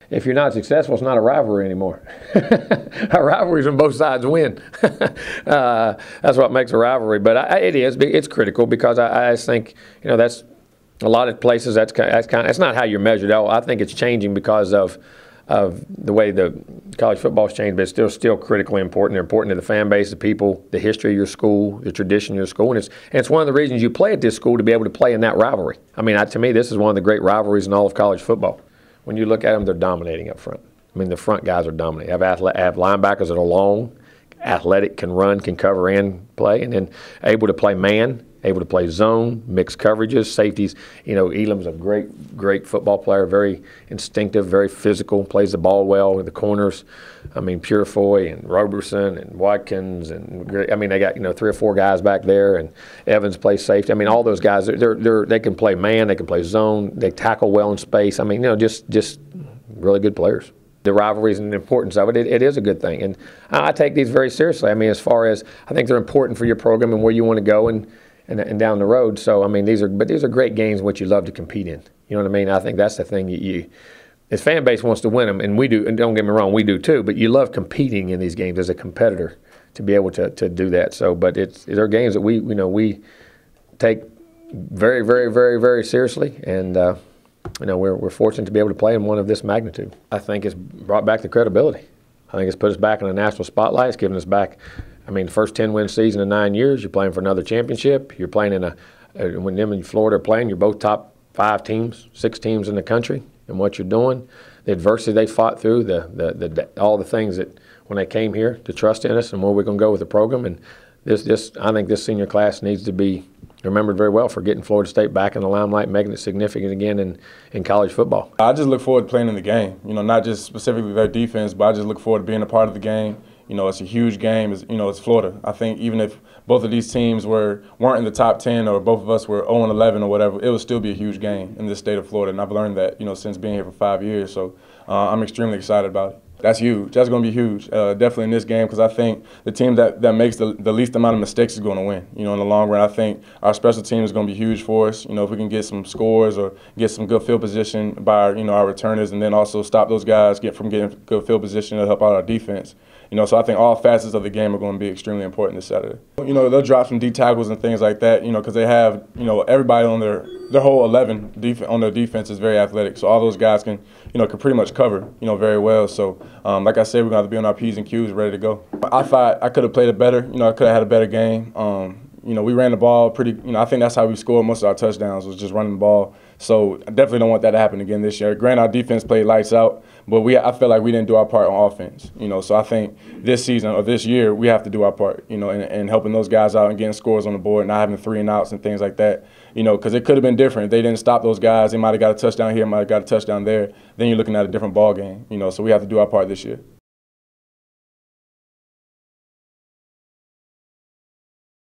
If you're not successful, it's not a rivalry anymore. A rivalry is when both sides win. That's what makes a rivalry. But it's critical because I just think, that's a lot of places that's not how you're measured. I think it's changing because of the way the college football's changed, but it's still critically important. They're important to the fan base, the people, the history of your school, the tradition of your school, and it's one of the reasons you play at this school, to be able to play in that rivalry. I mean, to me, this is one of the great rivalries in all of college football. When you look at them, they're dominating up front. I mean, the front guys are dominating. Have linebackers that are long, athletic, can run, can cover and play, and then able to play man, able to play zone, mixed coverages, safeties. Elam's a great football player, very instinctive, very physical, plays the ball well in the corners. I mean, Purefoy and Roberson and Watkins, and they got 3 or 4 guys back there, and Evans plays safety. I mean, all those guys, they can play man, they can play zone, they tackle well in space. I mean, just really good players. The rivalries and the importance of it is a good thing, and I take these very seriously. I mean, as far as I think they're important for your program and where you want to go and down the road. So I mean, these are great games which you love to compete in. You know what I mean? I think that's the thing. His fan base wants to win them, and we do. And don't get me wrong, we do too. But you love competing in these games as a competitor to be able to do that. So, but they're games that we take very, very, very, very seriously, and we're fortunate to be able to play in one of this magnitude. I think it's brought back the credibility. I think it's put us back in the national spotlight. It's given us back. I mean, the first 10-win season in 9 years, you're playing for another championship. You're playing when them and Florida are playing, you're both top 5 teams, 6 teams in the country, and what you're doing, the adversity they fought through, all the things that when they came here, to trust in us and where we're going to go with the program. And I think this senior class needs to be remembered very well for getting Florida State back in the limelight, making it significant again in college football. I just look forward to playing in the game. Not just specifically their defense, but I just look forward to being a part of the game. It's a huge game. It's Florida. I think even if both of these teams weren't in the top 10, or both of us were 0-11 or whatever, it would still be a huge game in the state of Florida. And I've learned that, since being here for 5 years. So I'm extremely excited about it. That's huge. That's going to be huge, definitely in this game, because I think the team that makes the least amount of mistakes is going to win. In the long run, I think our special team is going to be huge for us. If we can get some scores or get some good field position by our returners, and then also stop those guys from getting good field position to help out our defense. So I think all facets of the game are going to be extremely important this Saturday. They'll drop some D tackles and things like that, because they have, everybody on their whole 11 on their defense is very athletic. So all those guys can pretty much cover, very well. So like I said, we're going to have to be on our P's and Q's ready to go. I thought I could have played it better. I could have had a better game. We ran the ball pretty, I think that's how we scored most of our touchdowns, was just running the ball. So I definitely don't want that to happen again this year. Granted, our defense played lights out, but I feel like we didn't do our part on offense. So I think this season or this year we have to do our part, and helping those guys out and getting scores on the board, not having 3 and outs and things like that. Because it could have been different. If they didn't stop those guys, they might have got a touchdown here, might have got a touchdown there. Then you're looking at a different ball game. So we have to do our part this year.